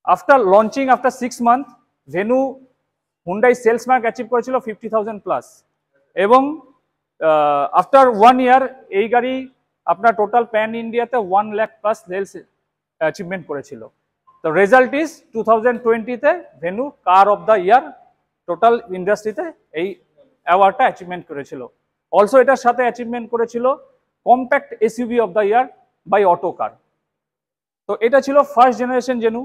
After launching after 6 month Venue Hyundai sales mark achieve করেছিল 50,000 plus এবং after 1 year এই গাড়ি আপনার টোটাল প্যান ইন্ডিয়াতে 1 লাখ প্লাস সেলস অ্যাচিভমেন্ট করেছিল। তো রেজাল্ট ইজ 2020 তে venue car of the year total ইন্ডাস্ট্রিতে এই অ্যাওয়ার্ডটা অ্যাচিভমেন্ট করেছিল। অলসো এটার সাথে অ্যাচিভমেন্ট করেছিল compact SUV of the year by Autocar. তো এটা ছিল ফার্স্ট জেনারেশন জেনু।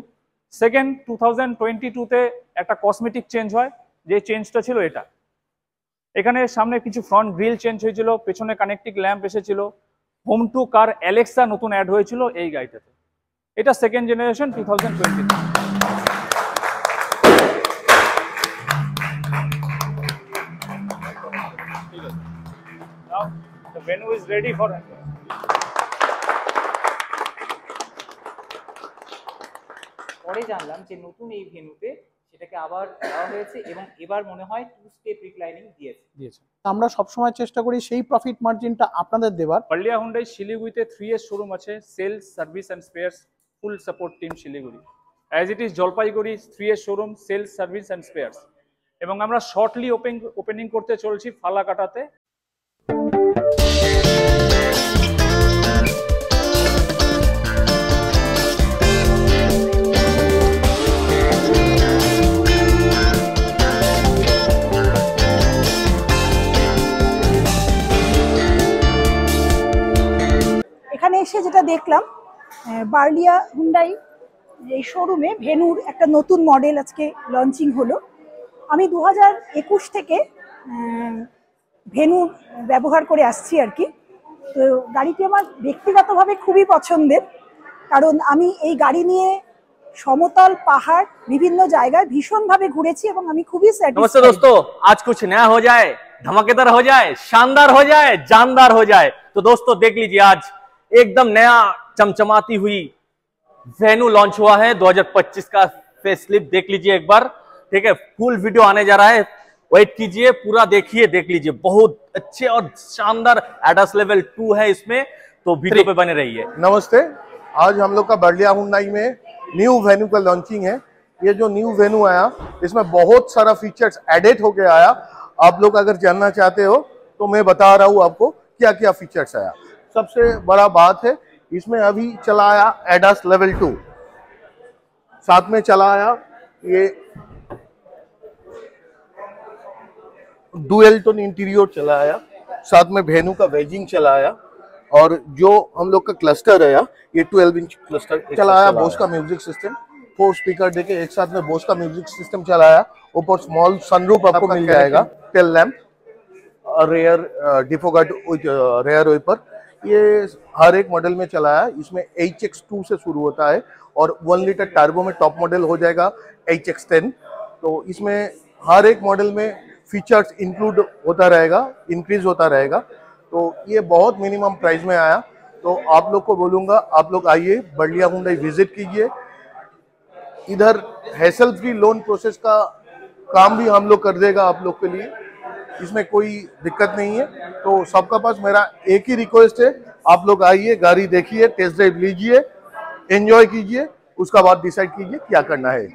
সেকেন্ড 2022 তে একটা কসমেটিক চেঞ্জ হয়, যে চেঞ্জটা ছিল এটা, এখানে সামনে কিছু ফ্রন্ট গ্রিল চেঞ্জ হয়েছিল, পেছনে কানেক্টিং ল্যাম্প এসেছিল, হোম টু কার অ্যালেক্সা নতুন অ্যাড হয়েছিল এই গাড়িটাতে। এটা সেকেন্ড জেনারেশন 2020 তে। Now the venue is ready for পরে জানলাম যে নতুন এই ভেন্যুতে সেটাকে আবার দেওয়া হয়েছে এবং এবার মনে হয় 2 স্টেপ রিক্লাইনিং দিয়েছে। আমরা সবসময় চেষ্টা করি সেই প্রফিট মার্জিনটা আপনাদের দেওয়ার। বার্লিয়া হুন্ডাই শিলিগুড়িতে 3S শোরুম আছে, sales service and spares full support team Siliguri. As it is Jalpaiguri 3S showroom sales service and spares, এবং আমরা শর্টলি ওপেনিং করতে চলছি ফালাকাটাতে। এখানে এসে যেটা দেখলাম, বার্লিয়া হুন্ডাই এই শোরুমে ভেনুর একটা নতুন মডেল আজকে লঞ্চিং হলো। আমি 2021 থেকে ভেনু ব্যবহার করে আসছি আর কি। তো গাড়িটি আমার ব্যক্তিগতভাবে খুবই পছন্দের, কারণ আমি এই গাড়ি নিয়ে সমতল পাহাড় বিভিন্ন জায়গায় ভীষণভাবে ঘুরেছি এবং আমি খুবই স্যাটিসফাইড। नमस्ते दोस्तों, आज कुछ नया हो जाए, धमाकेदार हो जाए, शानदार हो जाए, जानदार हो जाए। तो दोस्तों देख लीजिए, आज एकदम नया चमचमाती हुई वेन्यू लॉन्च हुआ है। 2025 का फेसलिफ्ट देख लीजिए एक बार, ठीक है। फुल वीडियो आने जा रहा है, वेट कीजिए, पूरा देखिए, देख लीजिए। बहुत अच्छे और शानदार एडास लेवल 2 है इसमें, तो वीडियो पे बने रहिए। नमस्ते, आज हम लोग का बर्लिया हुंडई में न्यू वेन्यू का लॉन्चिंग है। ये जो न्यू वेन्यू आया, इसमें बहुत सारा फीचर्स एडेड होके आया। आप लोग अगर जानना चाहते हो तो मैं बता रहा हूँ आपको क्या क्या फीचर्स आया। सबसे बड़ा बात है, इसमें अभी चला आया एडास लेवल 2, साथ में चला आया ये डुअल टोन इंटीरियर चला आया, साथ में वेन्यू का वेजिंग चला आया, और जो हम लोग का क्लस्टर है ये 12 इंच क्लस्टर चला आया। बोस का म्यूजिक सिस्टम, 4 स्पीकर देके एक साथ में बोस का म्यूजिक सिस्टम चलाया। ऊपर स्मॉल सनरूफ आपको मिल जाएगा, tail lamp, rear defogger rear wiper. ये हर एक मॉडल में चला है। इसमें HX2 से शुरू होता है और 1 लीटर टर्बो में टॉप मॉडल हो जाएगा HX10। तो इसमें हर एक मॉडल में फीचर्स इंक्लूड होता रहेगा, इंक्रीज होता रहेगा। तो ये बहुत मिनिमम प्राइस में आया। तो आप लोग को बोलूँगा, आप लोग आइए, बर्लिया हुंडई विजिट कीजिए। इधर हैसल फ्री लोन प्रोसेस का काम भी हम लोग कर देगा आप लोग के लिए, इसमें कोई दिक्कत नहीं है। तो सबका पास मेरा एक ही रिक्वेस्ट है, आप लोग आइए, गाड़ी देखिए, टेस्ट ड्राइव लीजिए, एंजॉय कीजिए, उसका बाद डिसाइड कीजिए क्या करना है।